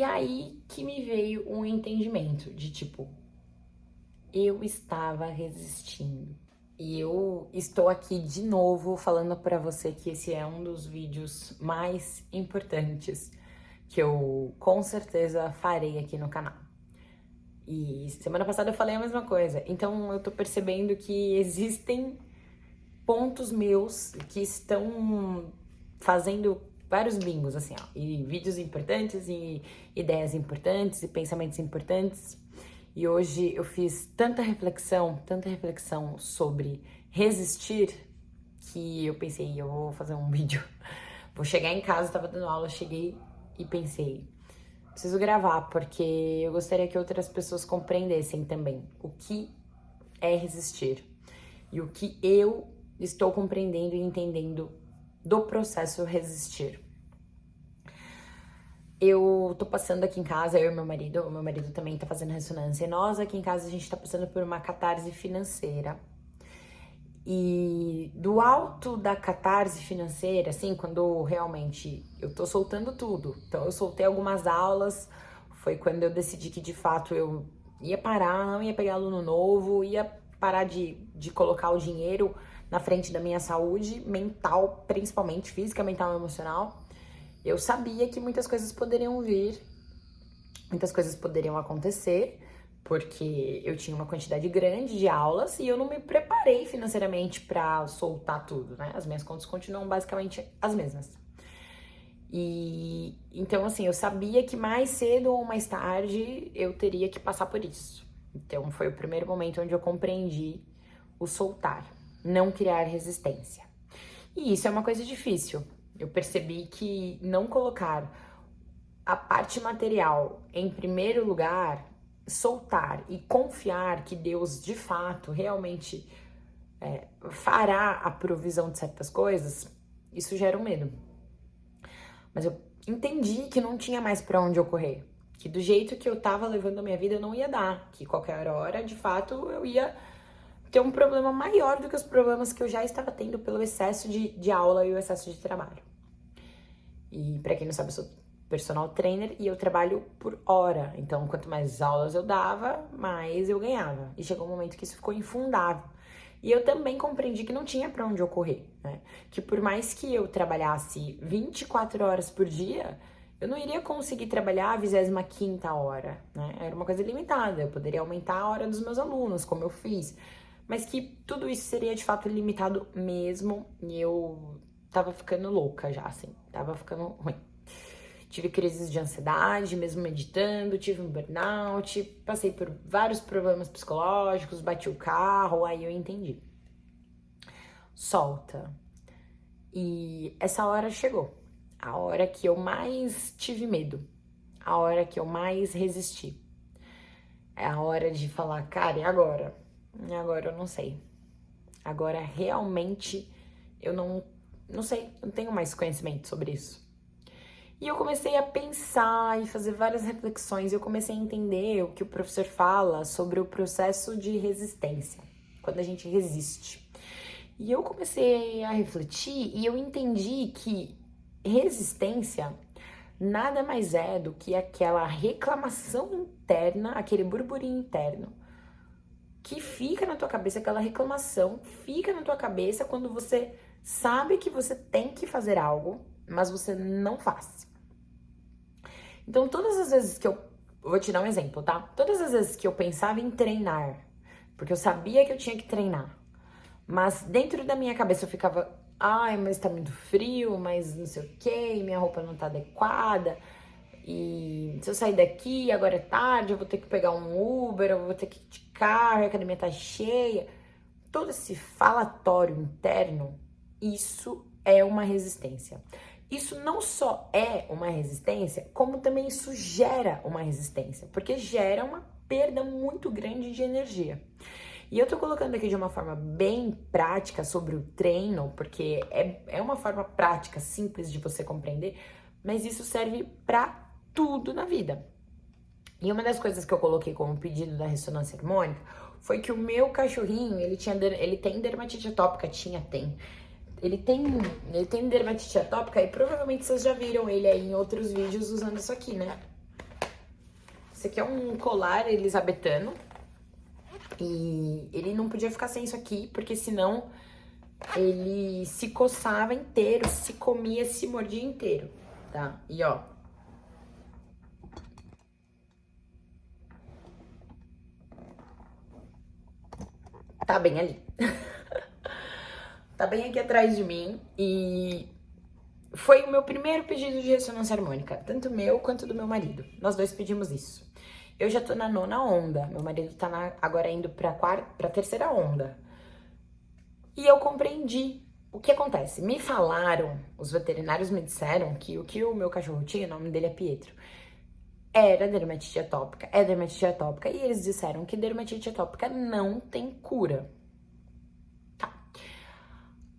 E aí que me veio um entendimento de tipo, eu estava resistindo. E eu estou aqui de novo falando para você que esse é um dos vídeos mais importantes que eu com certeza farei aqui no canal. E semana passada eu falei a mesma coisa. Então eu tô percebendo que existem pontos meus que estão fazendo vários bingos, assim, ó, e vídeos importantes, e ideias importantes, e pensamentos importantes. E hoje eu fiz tanta reflexão sobre resistir, que eu pensei, eu vou fazer um vídeo. Vou chegar em casa, tava dando aula, cheguei e pensei, preciso gravar, porque eu gostaria que outras pessoas compreendessem também o que é resistir e o que eu estou compreendendo e entendendo do processo resistir. Eu tô passando aqui em casa, eu e meu marido também tá fazendo ressonância, e nós aqui em casa a gente tá passando por uma catarse financeira. E do alto da catarse financeira, assim, quando realmente eu tô soltando tudo, então eu soltei algumas aulas, foi quando eu decidi que de fato eu ia parar, não ia pegar aluno novo, ia parar de colocar o dinheiro na frente da minha saúde mental, principalmente física, mental e emocional. Eu sabia que muitas coisas poderiam vir, muitas coisas poderiam acontecer, porque eu tinha uma quantidade grande de aulas e eu não me preparei financeiramente para soltar tudo, né? As minhas contas continuam basicamente as mesmas. E então, assim, eu sabia que mais cedo ou mais tarde eu teria que passar por isso. Então, foi o primeiro momento onde eu compreendi o soltar, não criar resistência. E isso é uma coisa difícil. Eu percebi que não colocar a parte material em primeiro lugar, soltar e confiar que Deus de fato realmente fará a provisão de certas coisas, isso gera um medo. Mas eu entendi que não tinha mais para onde eu correr, que do jeito que eu tava levando a minha vida não ia dar, que qualquer hora, de fato, eu ia ter um problema maior do que os problemas que eu já estava tendo pelo excesso de aula e o excesso de trabalho. E para quem não sabe, eu sou personal trainer e eu trabalho por hora. Então, quanto mais aulas eu dava, mais eu ganhava. E chegou um momento que isso ficou infundável. E eu também compreendi que não tinha para onde eu correr, né? Que por mais que eu trabalhasse 24 horas por dia, eu não iria conseguir trabalhar a 25ª hora, né? Era uma coisa limitada. Eu poderia aumentar a hora dos meus alunos, como eu fiz. Mas que tudo isso seria de fato limitado mesmo. E eu tava ficando louca já, assim. Tava ficando ruim. Tive crises de ansiedade, mesmo meditando, tive um burnout, passei por vários problemas psicológicos, bati o carro, aí eu entendi. Solta. E essa hora chegou. A hora que eu mais tive medo. A hora que eu mais resisti. É a hora de falar, cara, e agora? E agora eu não sei. Agora realmente eu não sei, não tenho mais conhecimento sobre isso. E eu comecei a pensar e fazer várias reflexões. Eu comecei a entender o que o professor fala sobre o processo de resistência, quando a gente resiste. E eu comecei a refletir e eu entendi que resistência nada mais é do que aquela reclamação interna, aquele burburinho interno que fica na tua cabeça, aquela reclamação fica na tua cabeça quando você sabe que você tem que fazer algo, mas você não faz. Então, todas as vezes que eu vou te dar um exemplo, tá? Todas as vezes que eu pensava em treinar, porque eu sabia que eu tinha que treinar, mas dentro da minha cabeça eu ficava, ai, mas tá muito frio, mas não sei o quê, minha roupa não tá adequada, e se eu sair daqui, agora é tarde, eu vou ter que pegar um Uber, eu vou ter que ir de carro, a academia tá cheia. Todo esse falatório interno, isso é uma resistência. Isso não só é uma resistência, como também isso gera uma resistência, porque gera uma perda muito grande de energia. E eu tô colocando aqui de uma forma bem prática sobre o treino, porque é uma forma prática, simples de você compreender, mas isso serve pra tudo na vida. E uma das coisas que eu coloquei como pedido da ressonância harmônica foi que o meu cachorrinho, ele tem dermatite atópica, tem. Ele tem dermatite atópica e provavelmente vocês já viram ele aí em outros vídeos usando isso aqui, né? Esse aqui é um colar elisabetano. E ele não podia ficar sem isso aqui, porque senão ele se coçava inteiro, se comia, se mordia inteiro, tá? E ó. Tá bem ali. Tá bem aqui atrás de mim e foi o meu primeiro pedido de ressonância harmônica, tanto meu quanto do meu marido. Nós dois pedimos isso. Eu já tô na 9ª onda, meu marido tá agora indo pra terceira onda. E eu compreendi. O que acontece? Me falaram, os veterinários me disseram que o que o meu cachorro tinha, o nome dele é Pietro, era dermatite atópica, é dermatite atópica, e eles disseram que dermatite atópica não tem cura.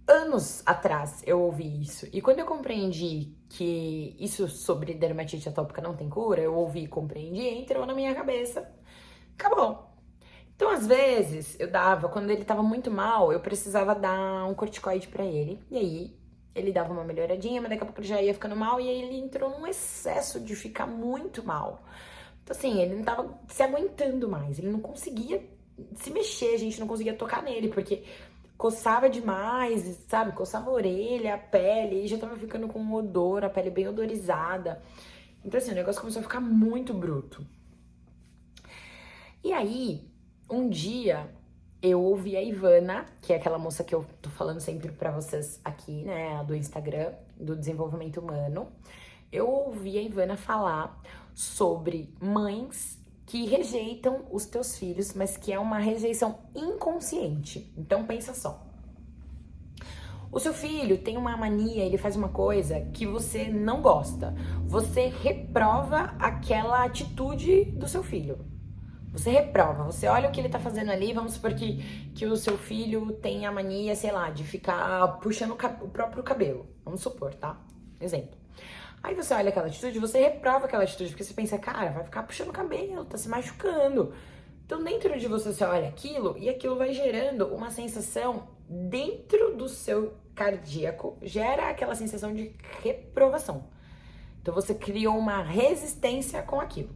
Anos atrás eu ouvi isso, e quando eu compreendi que isso sobre dermatite atópica não tem cura, eu ouvi e compreendi, entrou na minha cabeça, acabou. Então, às vezes, quando ele tava muito mal, eu precisava dar um corticoide pra ele, e aí ele dava uma melhoradinha, mas daqui a pouco ele já ia ficando mal, e aí ele entrou num excesso de ficar muito mal. Então, assim, ele não tava se aguentando mais, ele não conseguia se mexer, a gente não conseguia tocar nele, porque coçava demais, sabe? Coçava a orelha, a pele, e já tava ficando com um odor, a pele bem odorizada. Então, assim, o negócio começou a ficar muito bruto. E aí, um dia, eu ouvi a Ivana, que é aquela moça que eu tô falando sempre pra vocês aqui, né, do Instagram, do desenvolvimento humano. Eu ouvi a Ivana falar sobre mães que rejeitam os teus filhos, mas que é uma rejeição inconsciente. Então pensa só. O seu filho tem uma mania, ele faz uma coisa que você não gosta. Você reprova aquela atitude do seu filho. Você reprova, você olha o que ele tá fazendo ali, vamos supor que o seu filho tem a mania, sei lá, de ficar puxando o próprio cabelo. Vamos supor, tá? Exemplo. Aí você olha aquela atitude, você reprova aquela atitude, porque você pensa, cara, vai ficar puxando o cabelo, tá se machucando. Então dentro de você olha aquilo e aquilo vai gerando uma sensação dentro do seu cardíaco, gera aquela sensação de reprovação. Então você criou uma resistência com aquilo.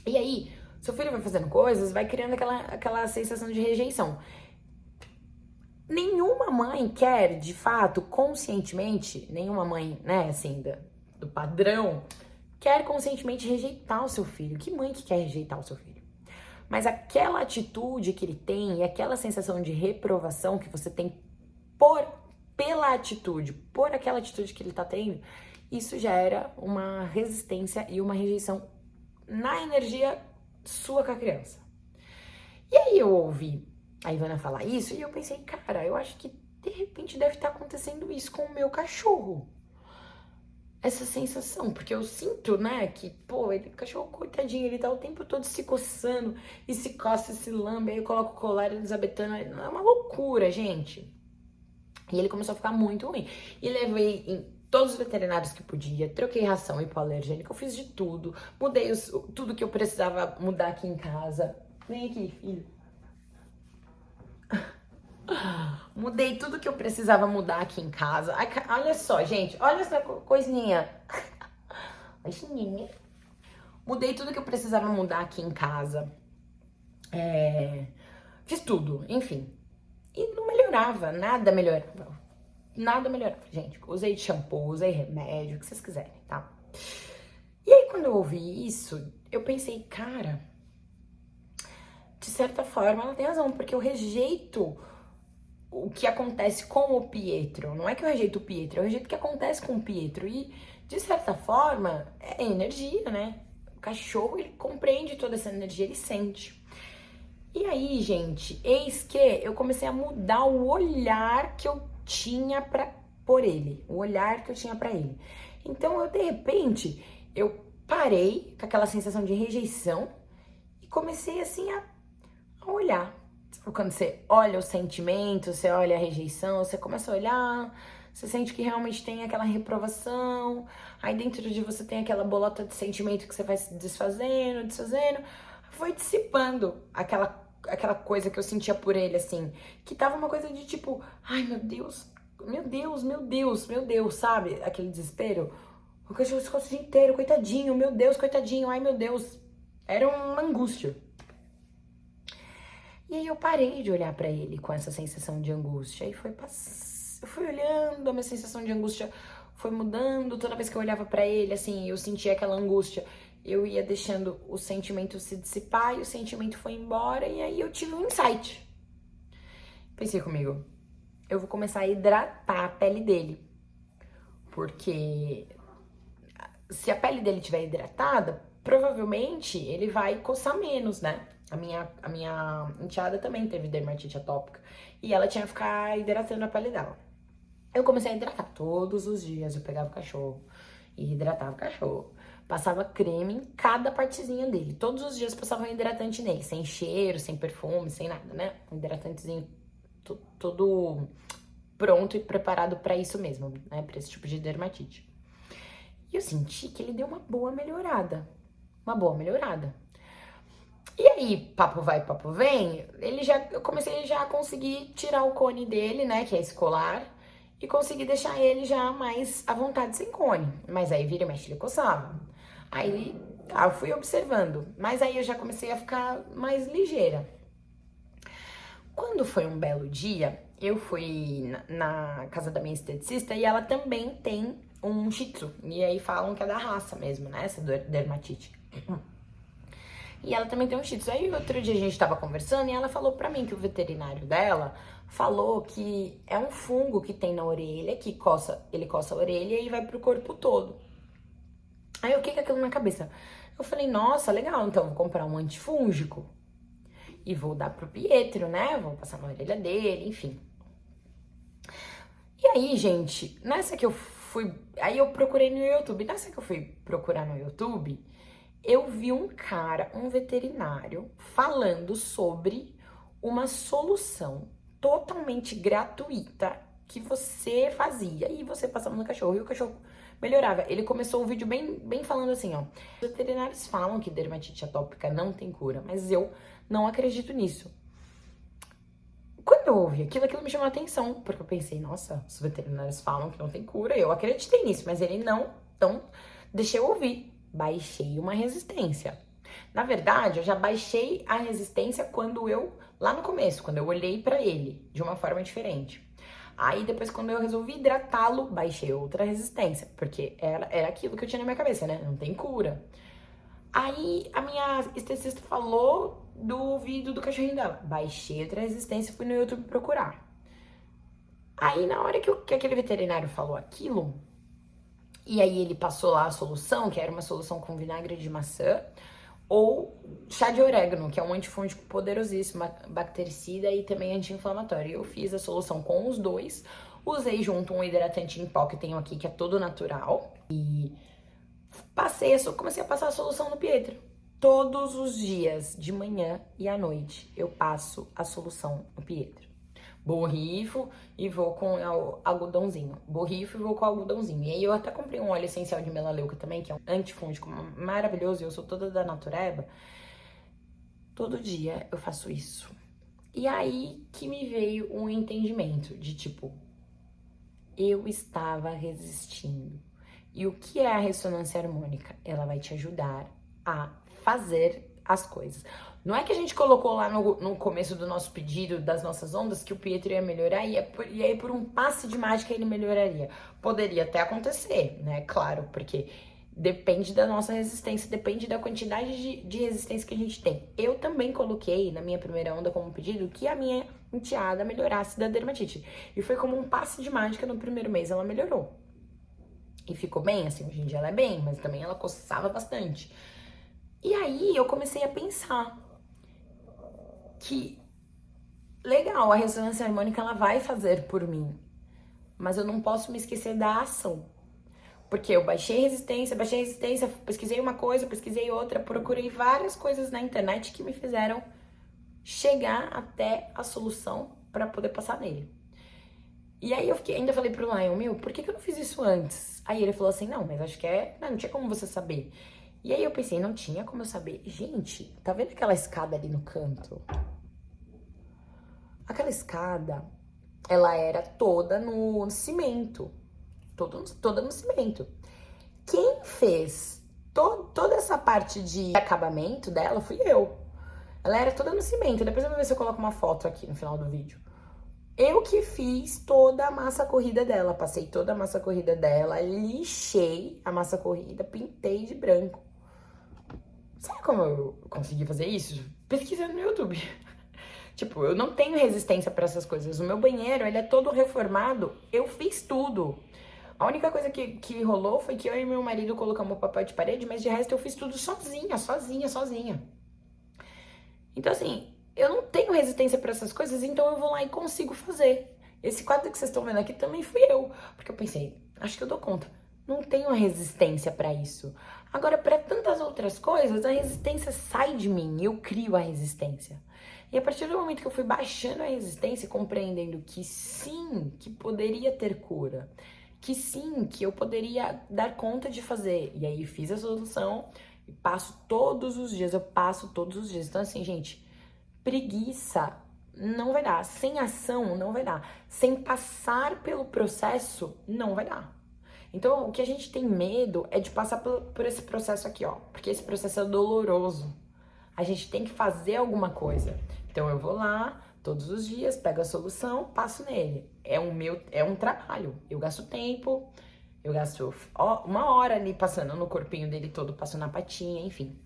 E aí, seu filho vai fazendo coisas, vai criando aquela sensação de rejeição. Nenhuma mãe quer, de fato, conscientemente, nenhuma mãe, né, assim, do padrão, quer conscientemente rejeitar o seu filho. Que mãe que quer rejeitar o seu filho? Mas aquela atitude que ele tem e aquela sensação de reprovação que você tem pela atitude, por aquela atitude que ele tá tendo, isso gera uma resistência e uma rejeição na energia sua com a criança. E aí eu ouvi a Ivana falar isso e eu pensei, cara, eu acho que de repente deve estar acontecendo isso com o meu cachorro. Essa sensação, porque eu sinto, né, que, pô, o cachorro, coitadinho, ele tá o tempo todo se coçando e se coça e se lambe, aí eu coloco o colar elisabetano, é uma loucura, gente. E ele começou a ficar muito ruim. E levei em todos os veterinários que podia, troquei ração hipoalergênica, eu fiz de tudo, mudei tudo que eu precisava mudar aqui em casa. Vem aqui, filho. Mudei tudo que eu precisava mudar aqui em casa. Ai, olha só, gente, olha essa coisinha. Mudei tudo que eu precisava mudar aqui em casa. Fiz tudo, enfim. E não melhorava, nada melhorava. Nada melhorava, gente. Usei shampoo, usei remédio, o que vocês quiserem, tá? E aí, quando eu ouvi isso, eu pensei, cara, de certa forma ela tem razão, porque eu rejeito o que acontece com o Pietro. Não é que eu rejeito o Pietro, eu rejeito o que acontece com o Pietro. E, de certa forma, é energia, né? O cachorro, ele compreende toda essa energia, ele sente. E aí, gente, eis que eu comecei a mudar o olhar que eu tinha por ele. O olhar que eu tinha pra ele. Então, de repente, eu parei com aquela sensação de rejeição e comecei, assim, a olhar. Quando você olha o sentimento, você olha a rejeição, você começa a olhar, você sente que realmente tem aquela reprovação, aí dentro de você tem aquela bolota de sentimento que você vai se desfazendo, foi dissipando aquela coisa que eu sentia por ele, assim, que tava uma coisa de tipo, ai meu Deus, meu Deus, meu Deus, meu Deus, sabe? Aquele desespero. O cachorro se coça o dia inteiro, coitadinho, meu Deus, coitadinho, ai meu Deus. Era uma angústia. E aí eu parei de olhar pra ele com essa sensação de angústia. Aí eu fui olhando, a minha sensação de angústia foi mudando. Toda vez que eu olhava pra ele, assim, eu sentia aquela angústia. Eu ia deixando o sentimento se dissipar e o sentimento foi embora. E aí eu tive um insight. Pensei comigo, eu vou começar a hidratar a pele dele. Porque se a pele dele estiver hidratada, provavelmente ele vai coçar menos, né? A minha enteada também teve dermatite atópica. E ela tinha que ficar hidratando a pele dela. Eu comecei a hidratar todos os dias. Eu pegava o cachorro e hidratava o cachorro. Passava creme em cada partezinha dele. Todos os dias passava um hidratante nele. Sem cheiro, sem perfume, sem nada, né? Um hidratantezinho todo pronto e preparado pra isso mesmo, né? Pra esse tipo de dermatite. E eu senti que ele deu uma boa melhorada. Uma boa melhorada. E aí, papo vai, papo vem, eu comecei já a conseguir tirar o cone dele, né, que é escolar, e consegui deixar ele já mais à vontade sem cone. Mas aí vira e mexe, ele coçava. Aí, eu fui observando, mas aí eu já comecei a ficar mais ligeira. Quando foi um belo dia, eu fui na casa da minha esteticista e ela também tem um shih tzu. E aí falam que é da raça mesmo, né, essa dermatite. E ela também tem um shih tzu. Aí outro dia a gente tava conversando e ela falou pra mim que o veterinário dela falou que é um fungo que tem na orelha, ele coça a orelha e vai pro corpo todo. Aí o que que é aquilo na cabeça? Eu falei, nossa, legal, então vou comprar um antifúngico e vou dar pro Pietro, né? Vou passar na orelha dele, enfim. E aí, gente, aí eu procurei no YouTube. Nessa que eu fui procurar no YouTube, eu vi um cara, um veterinário, falando sobre uma solução totalmente gratuita que você fazia e você passava no cachorro e o cachorro melhorava. Ele começou o vídeo bem falando assim, ó. Os veterinários falam que dermatite atópica não tem cura, mas eu não acredito nisso. Quando eu ouvi aquilo me chamou a atenção, porque eu pensei, nossa, os veterinários falam que não tem cura, eu acreditei nisso, mas ele não, então deixei eu ouvir. Baixei uma resistência. Na verdade, eu já baixei a resistência lá no começo, quando eu olhei pra ele de uma forma diferente. Aí depois, quando eu resolvi hidratá-lo, baixei outra resistência, porque era aquilo que eu tinha na minha cabeça, né? Não tem cura. Aí a minha esteticista falou do vídeo do cachorrinho dela. Baixei outra resistência e fui no YouTube procurar. Aí na hora que aquele veterinário falou aquilo, e aí ele passou lá a solução, que era uma solução com vinagre de maçã, ou chá de orégano, que é um antifúngico poderosíssimo, bactericida e também anti-inflamatório. Eu fiz a solução com os dois, usei junto um hidratante em pó que eu tenho aqui, que é todo natural, e comecei a passar a solução no Pietro. Todos os dias, de manhã e à noite, eu passo a solução no Pietro. Borrifo e vou com algodãozinho. Borrifo e vou com algodãozinho. E aí eu até comprei um óleo essencial de melaleuca também, que é um antifúngico maravilhoso. E eu sou toda da natureba. Todo dia eu faço isso. E aí que me veio um entendimento de tipo, eu estava resistindo. E o que é a ressonância harmônica? Ela vai te ajudar a fazer as coisas. Não é que a gente colocou lá no começo do nosso pedido, das nossas ondas, que o Pietro ia melhorar e aí por um passe de mágica ele melhoraria. Poderia até acontecer, né? Claro, porque depende da nossa resistência, depende da quantidade de resistência que a gente tem. Eu também coloquei na minha primeira onda como pedido que a minha enteada melhorasse da dermatite. E foi como um passe de mágica. No primeiro mês ela melhorou. E ficou bem, assim, hoje em dia ela é bem, mas também ela coçava bastante. E aí eu comecei a pensar que, legal, a ressonância harmônica ela vai fazer por mim, mas eu não posso me esquecer da ação. Porque eu baixei resistência, pesquisei uma coisa, pesquisei outra, procurei várias coisas na internet que me fizeram chegar até a solução para poder passar nele. E aí eu ainda falei pro Lion, por que eu não fiz isso antes? Aí ele falou assim, não, mas acho que não tinha como você saber. E aí eu pensei, não tinha como eu saber. Gente, tá vendo aquela escada ali no canto? Aquela escada, ela era toda no cimento. Toda no cimento. Quem fez toda essa parte de acabamento dela fui eu. Ela era toda no cimento. Depois eu vou ver se eu coloco uma foto aqui no final do vídeo. Eu que fiz toda a massa corrida dela. Passei toda a massa corrida dela, lixei a massa corrida, pintei de branco. Sabe como eu consegui fazer isso? Pesquisando no YouTube. Tipo, eu não tenho resistência pra essas coisas. O meu banheiro, ele é todo reformado. Eu fiz tudo. A única coisa que rolou foi que eu e meu marido colocamos o papel de parede, mas de resto eu fiz tudo sozinha. Então, assim, eu não tenho resistência pra essas coisas, então eu vou lá e consigo fazer. Esse quadro que vocês estão vendo aqui também fui eu. Porque eu pensei, acho que eu dou conta. Não tenho resistência pra isso. Agora, pra tantas outras coisas, a resistência sai de mim, eu crio a resistência. E a partir do momento que eu fui baixando a resistência, compreendendo que sim, que poderia ter cura, que sim, que eu poderia dar conta de fazer. E aí fiz a solução e passo todos os dias, eu passo todos os dias. Então assim, gente, preguiça não vai dar, sem ação não vai dar, sem passar pelo processo não vai dar. Então o que a gente tem medo é de passar por esse processo aqui, ó, porque esse processo é doloroso. A gente tem que fazer alguma coisa. Então eu vou lá todos os dias, pego a solução, passo nele. É um trabalho. Eu gasto tempo, eu gasto uma hora ali passando no corpinho dele todo, passo na patinha, enfim.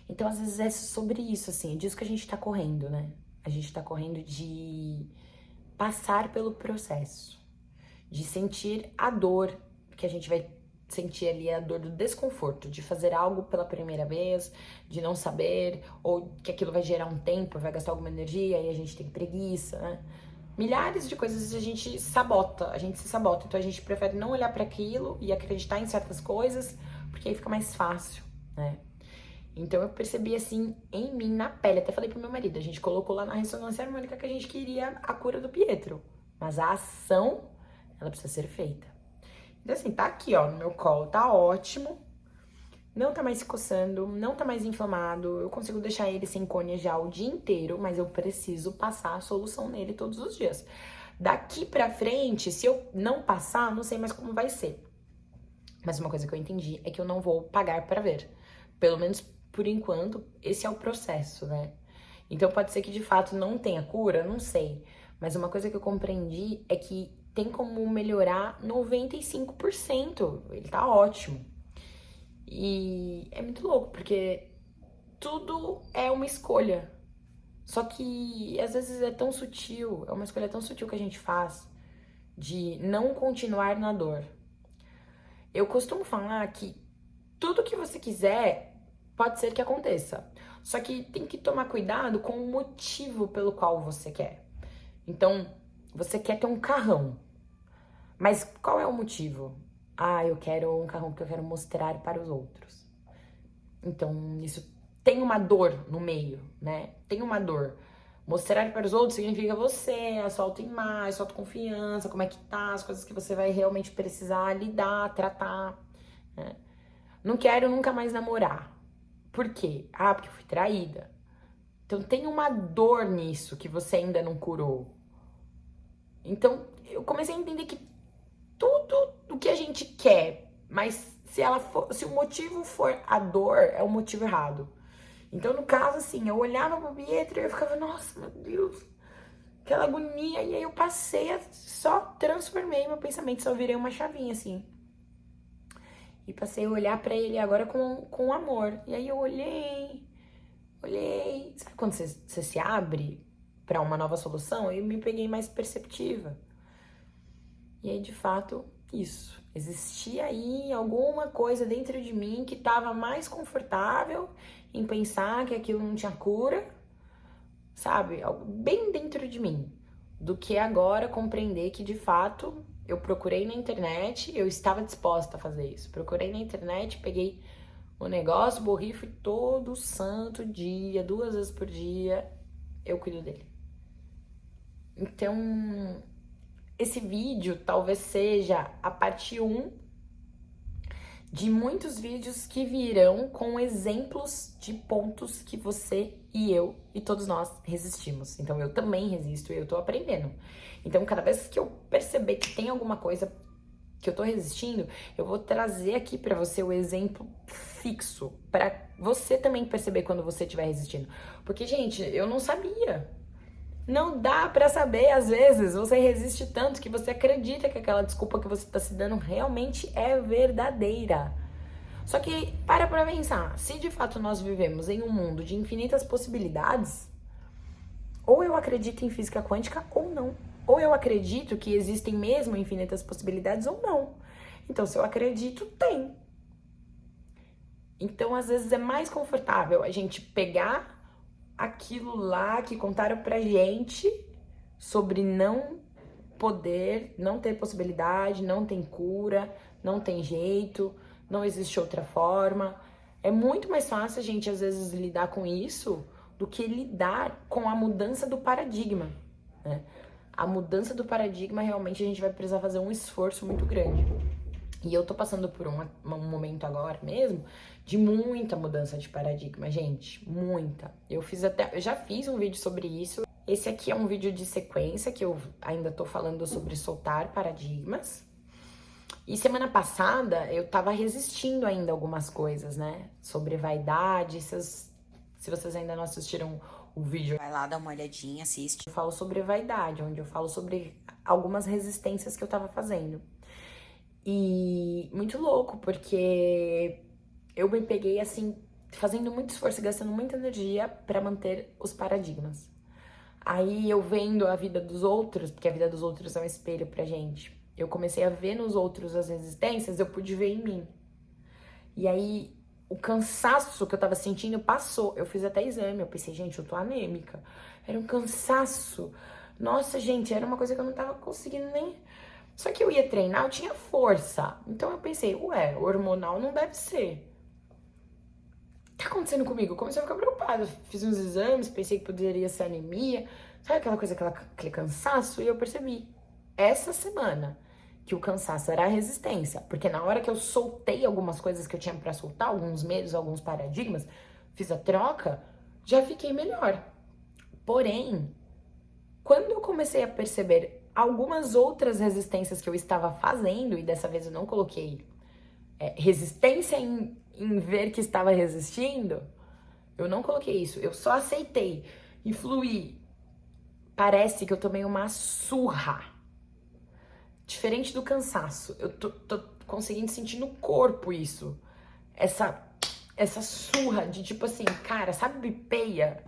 Então às vezes é sobre isso, assim, é disso que a gente tá correndo, né? A gente tá correndo de passar pelo processo, de sentir a dor que a gente vai sentir ali, a dor do desconforto, de fazer algo pela primeira vez, de não saber, ou que aquilo vai gerar um tempo, vai gastar alguma energia, e a gente tem preguiça, né? Milhares de coisas a gente se sabota, então a gente prefere não olhar para aquilo e acreditar em certas coisas, porque aí fica mais fácil, né? Então eu percebi assim, em mim, na pele, até falei pro meu marido, a gente colocou lá na ressonância harmônica que a gente queria a cura do Pietro, mas a ação, ela precisa ser feita. Então assim, tá aqui, ó, no meu colo, tá ótimo. Não tá mais se coçando, não tá mais inflamado. Eu consigo deixar ele sem cônia já o dia inteiro, mas eu preciso passar a solução nele todos os dias. Daqui pra frente, se eu não passar, não sei mais como vai ser. Mas uma coisa que eu entendi é que eu não vou pagar pra ver. Pelo menos por enquanto, esse é o processo, né? Então pode ser que de fato não tenha cura, não sei. Mas uma coisa que eu compreendi é que tem como melhorar 95%. Ele tá ótimo. E é muito louco, porque tudo é uma escolha. Só que às vezes é tão sutil, é uma escolha tão sutil que a gente faz de não continuar na dor. Eu costumo falar que tudo que você quiser pode ser que aconteça. Só que tem que tomar cuidado com o motivo pelo qual você quer. Então, você quer ter um carrão. Mas qual é o motivo? Ah, eu quero um carrão porque eu quero mostrar para os outros. Então, isso tem uma dor no meio, né? Tem uma dor. Mostrar para os outros significa você, a sua autoimagem, a sua autoconfiança, como é que tá, as coisas que você vai realmente precisar lidar, tratar, né? Não quero nunca mais namorar. Por quê? Ah, porque eu fui traída. Então tem uma dor nisso que você ainda não curou. Então eu comecei a entender que tudo o que a gente quer, mas se o motivo for a dor, é o motivo errado. Então no caso assim, eu olhava pro Pietro e eu ficava, nossa, meu Deus, aquela agonia. E aí eu só transformei meu pensamento, só virei uma chavinha assim. E passei a olhar pra ele agora com amor. E aí eu olhei. Sabe quando você se abre pra uma nova solução? Eu me peguei mais perceptiva. E aí, de fato, isso. Existia aí alguma coisa dentro de mim que tava mais confortável em pensar que aquilo não tinha cura, sabe? Algo bem dentro de mim. Do que agora compreender que, de fato, eu procurei na internet, eu estava disposta a fazer isso. Procurei na internet, peguei o negócio, borrifo, e todo santo dia, 2 vezes por dia, eu cuido dele. Então, esse vídeo talvez seja a parte 1 de muitos vídeos que virão com exemplos de pontos que você e eu e todos nós resistimos. Então eu também resisto e eu tô aprendendo. Então cada vez que eu perceber que tem alguma coisa que eu tô resistindo, eu vou trazer aqui pra você o exemplo fixo, pra você também perceber quando você estiver resistindo. Porque, gente, eu não sabia. Não dá pra saber, às vezes, você resiste tanto que você acredita que aquela desculpa que você tá se dando realmente é verdadeira. Só que, para pra pensar, se de fato nós vivemos em um mundo de infinitas possibilidades, ou eu acredito em física quântica ou não. Ou eu acredito que existem mesmo infinitas possibilidades ou não. Então, se eu acredito, tem. Então, às vezes é mais confortável a gente pegar aquilo lá que contaram pra gente sobre não poder, não ter possibilidade, não tem cura, não tem jeito, não existe outra forma. É muito mais fácil a gente, às vezes, lidar com isso do que lidar com a mudança do paradigma, né? A mudança do paradigma, realmente, a gente vai precisar fazer um esforço muito grande. E eu tô passando por um momento agora mesmo de muita mudança de paradigma, gente, muita. Eu já fiz um vídeo sobre isso. Esse aqui é um vídeo de sequência que eu ainda tô falando sobre soltar paradigmas. E semana passada eu tava resistindo ainda a algumas coisas, né? Sobre vaidade. Se vocês ainda não assistiram o vídeo, Vai lá dar uma olhadinha, assiste. eu falo sobre vaidade, onde eu falo sobre algumas resistências que eu tava fazendo. E muito louco, porque eu me peguei assim, fazendo muito esforço e gastando muita energia pra manter os paradigmas. Aí eu vendo a vida dos outros, porque a vida dos outros é um espelho pra gente. Eu comecei a ver nos outros as resistências, eu pude ver em mim. E aí o cansaço que eu tava sentindo passou. Eu fiz até exame, eu pensei, gente, eu tô anêmica. Era um cansaço. Nossa, gente, era uma coisa que eu não tava conseguindo nem. Só que eu ia treinar, eu tinha força. Então eu pensei, ué, hormonal não deve ser. O que tá acontecendo comigo? Eu comecei a ficar preocupada. Fiz uns exames, pensei que poderia ser anemia. Sabe aquela coisa, aquele cansaço? E eu percebi, essa semana, que o cansaço era a resistência. Porque na hora que eu soltei algumas coisas que eu tinha pra soltar, alguns medos, alguns paradigmas, fiz a troca, já fiquei melhor. Porém, quando eu comecei a perceber algumas outras resistências que eu estava fazendo, e dessa vez eu não coloquei resistência em ver que estava resistindo, eu não coloquei isso, eu só aceitei e fluí. Parece que eu tomei uma surra. Diferente do cansaço, eu tô conseguindo sentir no corpo isso. Essa surra de tipo assim, cara, sabe bipeia?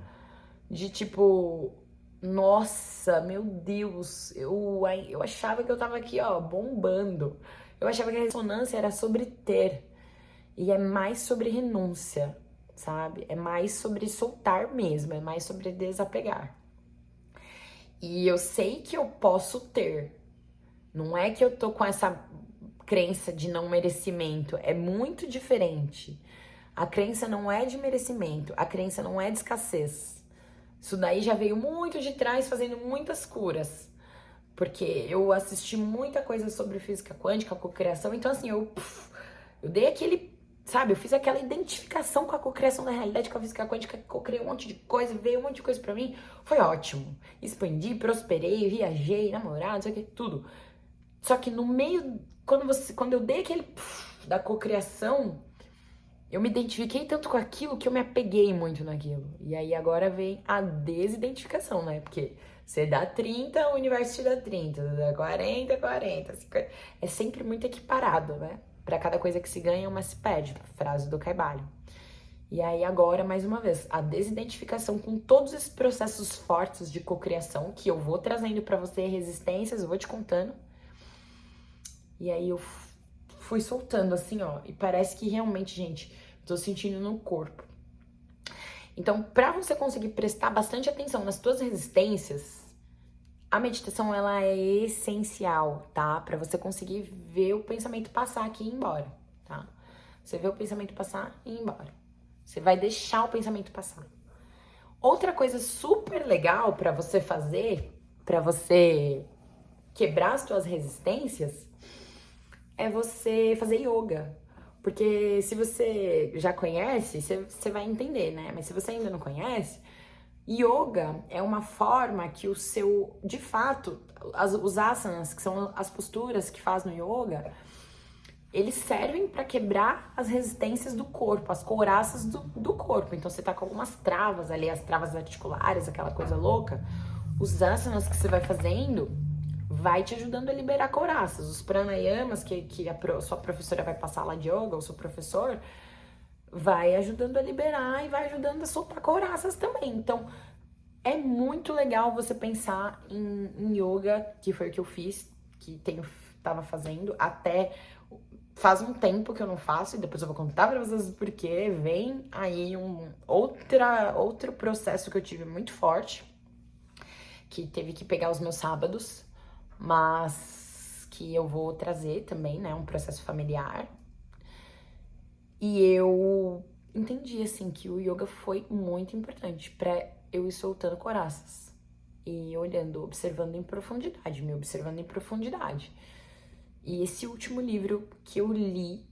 De tipo, nossa, meu Deus, eu achava que eu tava aqui, ó, bombando. Eu achava que a ressonância era sobre ter. E é mais sobre renúncia, sabe? É mais sobre soltar mesmo, é mais sobre desapegar. E eu sei que eu posso ter. Não é que eu tô com essa crença de não merecimento, é muito diferente. A crença não é de merecimento, a crença não é de escassez. Isso daí já veio muito de trás, fazendo muitas curas. Porque eu assisti muita coisa sobre física quântica, cocriação, então assim, eu dei aquele, sabe, eu fiz aquela identificação com a cocriação da realidade, com a física quântica, cocriei um monte de coisa, veio um monte de coisa pra mim, foi ótimo. Expandi, prosperei, viajei, namorado, não sei o que, tudo. Só que no meio, quando eu dei aquele da cocriação, eu me identifiquei tanto com aquilo que eu me apeguei muito naquilo. E aí agora vem a desidentificação, né? Porque você dá 30, o universo te dá 30, você dá 40, 40, 50. É sempre muito equiparado, né? Pra cada coisa que se ganha, uma se perde. Frase do Caibalho. E aí agora, mais uma vez, a desidentificação com todos esses processos fortes de cocriação que eu vou trazendo pra você, resistências, eu vou te contando. E aí eu fui soltando assim, ó, e parece que realmente, gente, tô sentindo no corpo. Então, pra você conseguir prestar bastante atenção nas tuas resistências, a meditação, ela é essencial, tá? Pra você conseguir ver o pensamento passar aqui e ir embora, tá? Você vê o pensamento passar e ir embora. Você vai deixar o pensamento passar. Outra coisa super legal pra você fazer, pra você quebrar as tuas resistências, é você fazer yoga. Porque se você já conhece, você vai entender, né? Mas se você ainda não conhece, Yoga é uma forma que o seu, de fato, os asanas, que são as posturas que faz no yoga, eles servem para quebrar as resistências do corpo, as couraças do corpo. Então você tá com algumas travas ali, as travas articulares, aquela coisa louca. Os asanas que você vai fazendo vai te ajudando a liberar couraças. Os pranayamas que a sua professora vai passar lá de yoga, ou seu professor, vai ajudando a liberar e vai ajudando a soltar couraças também. Então, é muito legal você pensar em yoga, que foi o que eu fiz, tava fazendo, até faz um tempo que eu não faço, e depois eu vou contar pra vocês porque vem aí outro processo que eu tive muito forte, que teve que pegar os meus sábados, mas que eu vou trazer também, né, um processo familiar. E eu entendi, assim, que o yoga foi muito importante pra eu ir soltando coraças. E olhando, observando em profundidade, me observando em profundidade. E esse último livro que eu li,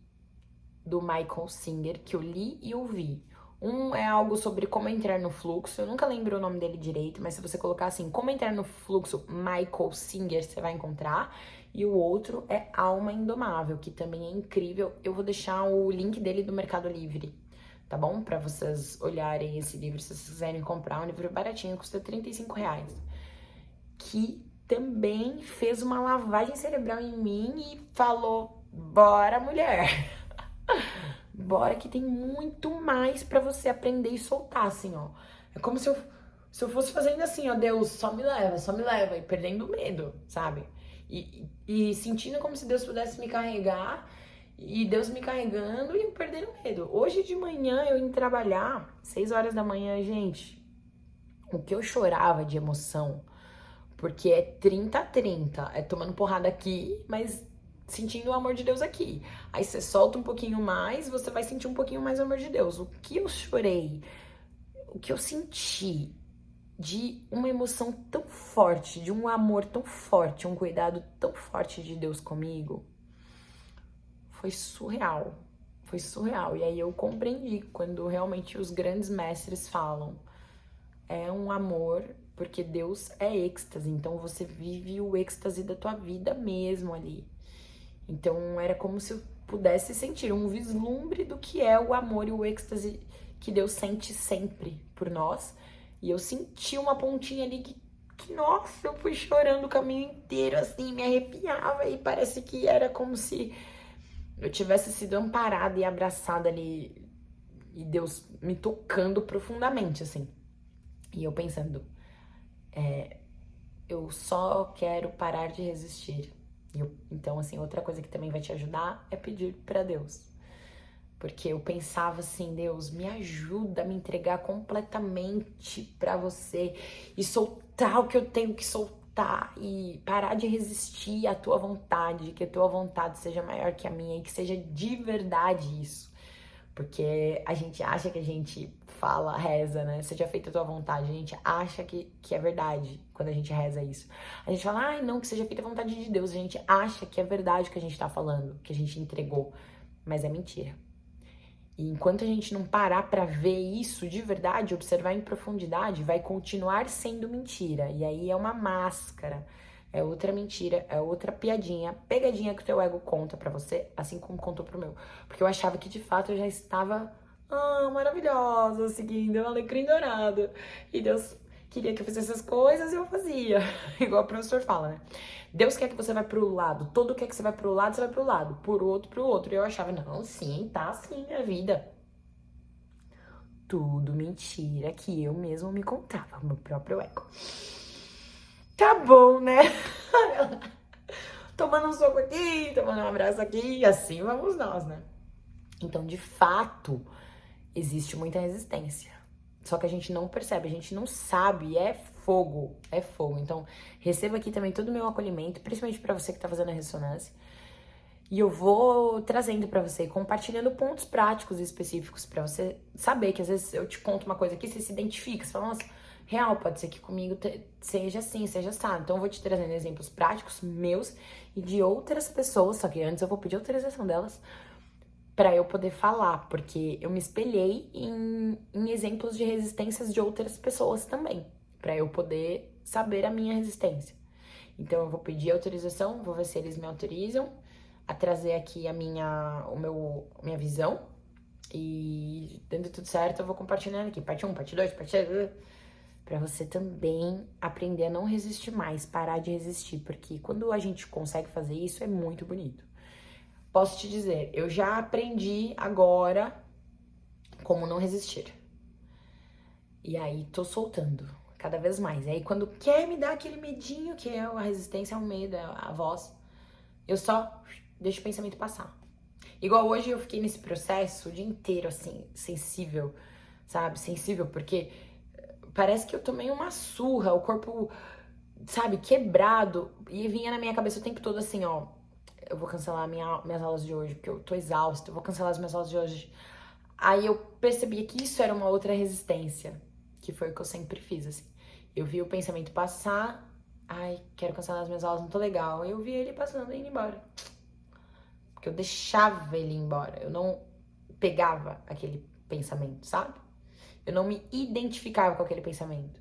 do Michael Singer, que eu li e ouvi. Um é algo sobre como entrar no fluxo, eu nunca lembro o nome dele direito, mas se você colocar assim, como entrar no fluxo Michael Singer, você vai encontrar. E o outro é Alma Indomável, que também é incrível. Eu vou deixar o link dele do Mercado Livre, tá bom? Pra vocês olharem esse livro, se vocês quiserem comprar. Um livro baratinho, custa R$35. Que também fez uma lavagem cerebral em mim e falou, bora mulher, bora que tem muito mais pra você aprender e soltar, assim, ó. É como se eu fosse fazendo assim, ó, Deus, só me leva, e perdendo o medo, sabe? E sentindo como se Deus pudesse me carregar, e Deus me carregando e eu perdendo medo. Hoje de manhã eu ia trabalhar, 6 horas da manhã, gente, o que eu chorava de emoção, porque é 30-30, é tomando porrada aqui, mas sentindo o amor de Deus aqui. Aí você solta um pouquinho mais, você vai sentir um pouquinho mais o amor de Deus. O que eu chorei, o que eu senti de uma emoção tão forte, de um amor tão forte, um cuidado tão forte de Deus comigo, foi surreal. Foi surreal. E aí eu compreendi quando realmente os grandes mestres falam. É um amor, porque Deus é êxtase, então você vive o êxtase da tua vida mesmo ali. Então era como se eu pudesse sentir um vislumbre do que é o amor e o êxtase que Deus sente sempre por nós. E eu senti uma pontinha ali que nossa, eu fui chorando o caminho inteiro, assim, me arrepiava e parece que era como se eu tivesse sido amparada e abraçada ali e Deus me tocando profundamente, assim. E eu pensando, eu só quero parar de resistir. Então, assim, outra coisa que também vai te ajudar é pedir pra Deus. Porque eu pensava assim, Deus, me ajuda a me entregar completamente pra você e soltar o que eu tenho que soltar e parar de resistir à tua vontade, que a tua vontade seja maior que a minha e que seja de verdade isso. Porque a gente acha que a gente fala, reza, né? Seja feita a tua vontade. A gente acha que é verdade quando a gente reza isso. A gente fala, ai, não, que seja feita a vontade de Deus. A gente acha que é verdade o que a gente tá falando, que a gente entregou. Mas é mentira. E enquanto a gente não parar pra ver isso de verdade, observar em profundidade, vai continuar sendo mentira. E aí é uma máscara. É outra mentira, é outra piadinha, pegadinha que o teu ego conta pra você, assim como contou pro meu. Porque eu achava que de fato eu já estava maravilhosa, seguindo o alecrim dourado. E Deus queria que eu fizesse essas coisas e eu fazia. Igual o professor fala, né? Deus quer que você vá pro lado, todo quer que você vá pro lado, você vai pro lado, pro outro. E eu achava, não, sim, tá assim minha vida. Tudo mentira que eu mesmo me contava, meu próprio ego. Tá bom, né? Tomando um soco aqui, tomando um abraço aqui, e assim vamos nós, né? Então, de fato, existe muita resistência. Só que a gente não percebe, a gente não sabe, é fogo, é fogo. Então, receba aqui também todo o meu acolhimento, principalmente pra você que tá fazendo a ressonância. E eu vou trazendo pra você, compartilhando pontos práticos e específicos pra você saber que às vezes eu te conto uma coisa aqui, você se identifica, você fala, nossa, real, pode ser que comigo seja assim, seja assado. Então eu vou te trazendo exemplos práticos meus e de outras pessoas, só que antes eu vou pedir autorização delas pra eu poder falar, porque eu me espelhei em em exemplos de resistências de outras pessoas também, para eu poder saber a minha resistência. Então eu vou pedir autorização, vou ver se eles me autorizam a trazer aqui a minha visão. E dando tudo certo, eu vou compartilhando aqui, parte 1, parte 2, parte 3, pra você também aprender a não resistir mais, parar de resistir, porque quando a gente consegue fazer isso, é muito bonito. Posso te dizer, eu já aprendi agora como não resistir. E aí tô soltando cada vez mais. E aí quando quer me dar aquele medinho, que é a resistência ao medo, é a voz, eu só deixo o pensamento passar. Igual hoje eu fiquei nesse processo o dia inteiro, assim, sensível, sabe? Sensível, porque parece que eu tomei uma surra, o corpo, sabe, quebrado. E vinha na minha cabeça o tempo todo assim, ó, eu vou cancelar minhas aulas de hoje, porque eu tô exausta, eu vou cancelar as minhas aulas de hoje. Aí eu percebi que isso era uma outra resistência, que foi o que eu sempre fiz, assim. Eu vi o pensamento passar, ai, quero cancelar as minhas aulas, não tô legal. Eu vi ele passando e indo embora. Porque eu deixava ele ir embora, eu não pegava aquele pensamento, sabe? Eu não me identificava com aquele pensamento.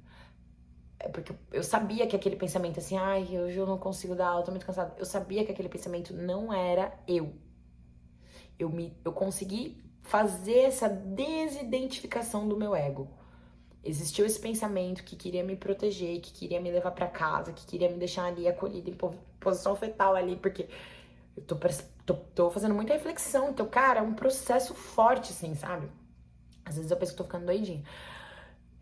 É porque eu sabia que aquele pensamento assim, ai, hoje eu não consigo dar aula, tô muito cansada. Eu sabia que aquele pensamento não era eu. Eu consegui fazer essa desidentificação do meu ego. Existiu esse pensamento que queria me proteger, que queria me levar pra casa, que queria me deixar ali acolhida em posição fetal ali, porque eu tô fazendo muita reflexão. Então, cara, é um processo forte, assim, sabe? Às vezes eu penso que tô ficando doidinha.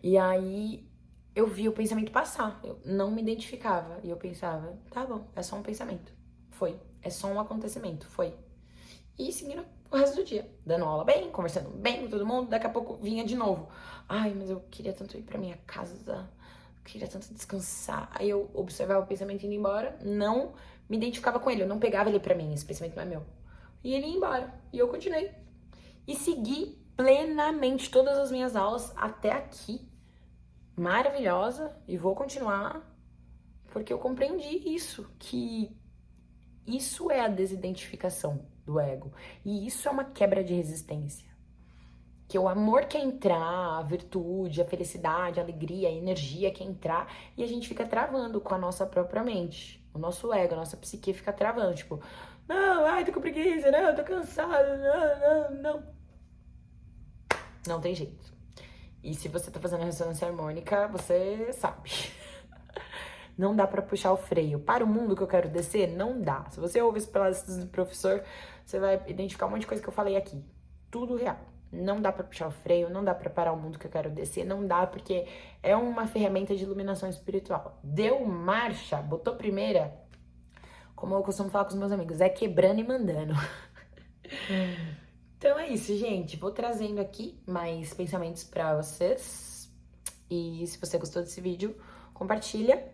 E aí eu vi o pensamento passar. Eu não me identificava. E eu pensava, tá bom, é só um pensamento. Foi. É só um acontecimento. Foi. E seguindo o resto do dia. Dando aula bem, conversando bem com todo mundo. Daqui a pouco vinha de novo. Ai, mas eu queria tanto ir pra minha casa. Eu queria tanto descansar. Aí eu observava o pensamento indo embora. Não me identificava com ele. Eu não pegava ele pra mim. Esse pensamento não é meu. E ele ia embora. E eu continuei. E segui plenamente todas as minhas aulas até aqui. Maravilhosa. E vou continuar. Porque eu compreendi isso. Que isso é a desidentificação do ego. E isso é uma quebra de resistência. Que o amor quer entrar, a virtude, a felicidade, a alegria, a energia quer entrar e a gente fica travando com a nossa própria mente. O nosso ego, a nossa psique fica travando, tipo, não, ai, tô com preguiça, não, tô cansado, não. Não tem jeito. E se você tá fazendo ressonância harmônica, você sabe. Não dá pra puxar o freio. Para o mundo que eu quero descer, não dá. Se você ouve as palestras do professor, você vai identificar um monte de coisa que eu falei aqui. Tudo real. Não dá pra puxar o freio, não dá pra parar o mundo que eu quero descer, não dá porque é uma ferramenta de iluminação espiritual. Deu marcha, botou primeira, como eu costumo falar com os meus amigos, é quebrando e mandando. Então é isso, gente. Vou trazendo aqui mais pensamentos pra vocês. E se você gostou desse vídeo, compartilha.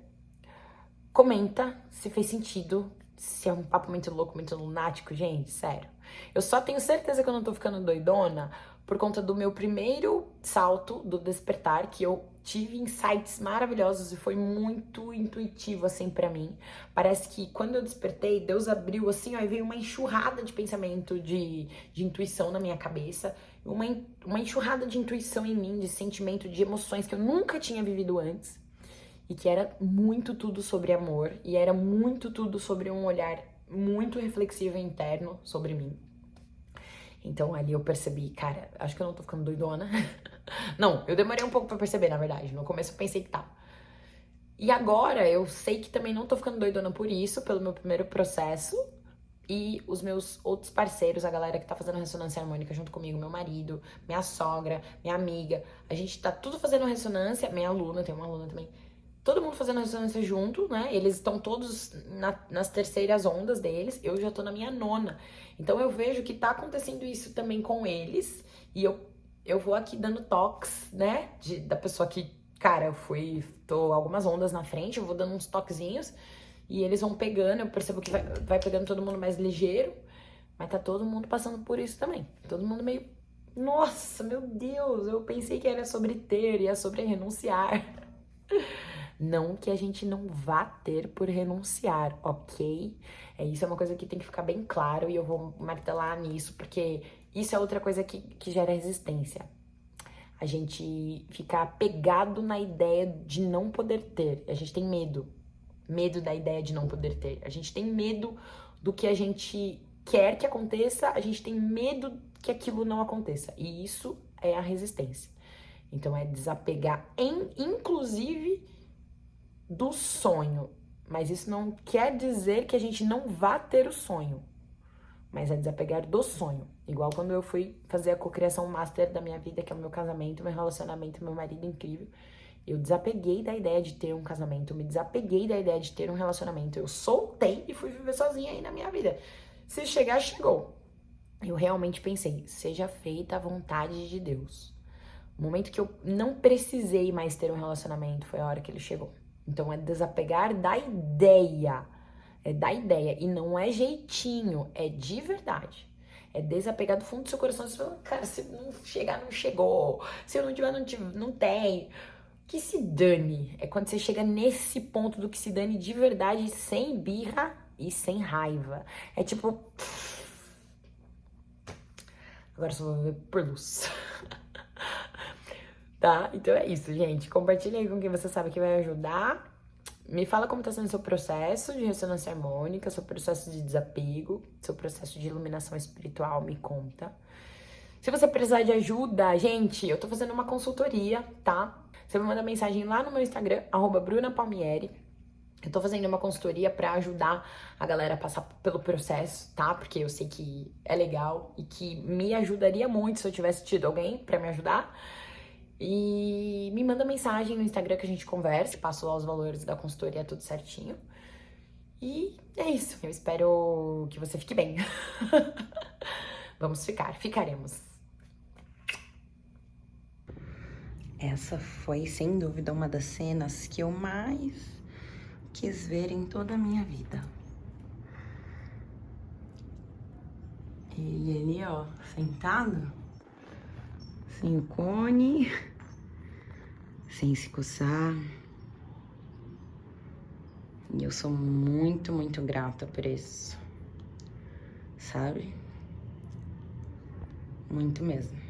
Comenta se fez sentido, se é um papo muito louco, muito lunático, gente, sério. Eu só tenho certeza que eu não tô ficando doidona por conta do meu primeiro salto do despertar, que eu tive insights maravilhosos e foi muito intuitivo, assim, pra mim. Parece que quando eu despertei, Deus abriu, assim, ó, e veio uma enxurrada de pensamento, de intuição na minha cabeça, uma enxurrada de intuição em mim, de sentimento, de emoções que eu nunca tinha vivido antes. E que era muito tudo sobre amor, e era muito tudo sobre um olhar muito reflexivo e interno sobre mim. Então ali eu percebi, cara, acho que eu não tô ficando doidona. Não, eu demorei um pouco pra perceber, na verdade. No começo eu pensei que tava. E agora eu sei que também não tô ficando doidona por isso, pelo meu primeiro processo. E os meus outros parceiros, a galera que tá fazendo ressonância harmônica junto comigo, meu marido, minha sogra, minha amiga. A gente tá tudo fazendo ressonância, minha aluna, tem uma aluna também. Todo mundo fazendo ressonância junto, né? Eles estão todos nas terceiras ondas deles, eu já tô na minha nona. Então eu vejo que tá acontecendo isso também com eles, e eu vou aqui dando toques, né? Da pessoa que, cara, tô algumas ondas na frente, eu vou dando uns toquezinhos, e eles vão pegando, eu percebo que vai pegando todo mundo mais ligeiro, mas tá todo mundo passando por isso também. Todo mundo meio, nossa, meu Deus, eu pensei que era sobre ter, e é sobre renunciar. Não que a gente não vá ter por renunciar, ok? Isso é uma coisa que tem que ficar bem claro e eu vou martelar nisso, porque isso é outra coisa que gera resistência. a gente fica apegado na ideia de não poder ter. A gente tem medo. Medo da ideia de não poder ter. A gente tem medo do que a gente quer que aconteça, a gente tem medo que aquilo não aconteça. E isso é a resistência. Então é desapegar, inclusive, do sonho. Mas isso não quer dizer que a gente não vá ter o sonho. Mas é desapegar do sonho. Igual quando eu fui fazer a cocriação master da minha vida, que é o meu casamento, meu relacionamento, meu marido incrível. Eu desapeguei da ideia de ter um casamento, eu me desapeguei da ideia de ter um relacionamento. Eu soltei e fui viver sozinha aí na minha vida. Se chegar, chegou. Eu realmente pensei, seja feita a vontade de Deus. O momento que eu não precisei mais ter um relacionamento foi a hora que ele chegou. Então é desapegar da ideia. É da ideia. E não é jeitinho, é de verdade. É desapegar do fundo do seu coração. Você fala, cara, se não chegar, não chegou. Se eu não tiver, não tem. Que se dane. É quando você chega nesse ponto do que se dane de verdade, sem birra e sem raiva. É tipo... Agora só vou viver por luz. Tá? Então é isso, gente. Compartilha aí com quem você sabe que vai ajudar. Me fala como tá sendo seu processo de ressonância harmônica, seu processo de desapego, seu processo de iluminação espiritual, me conta. Se você precisar de ajuda, gente, eu tô fazendo uma consultoria, tá? Você me manda mensagem lá no meu Instagram, @brunapalmieri. Eu tô fazendo uma consultoria pra ajudar a galera a passar pelo processo, tá? Porque eu sei que é legal e que me ajudaria muito se eu tivesse tido alguém pra me ajudar. E me manda mensagem no Instagram que a gente converse, passo lá os valores da consultoria tudo certinho. E é isso, eu espero que você fique bem. Vamos ficaremos. Essa foi, sem dúvida, uma das cenas que eu mais quis ver em toda a minha vida. E ele, ó, sentado, sem cone, sem se coçar. E eu sou muito, muito grata por isso, sabe? Muito mesmo.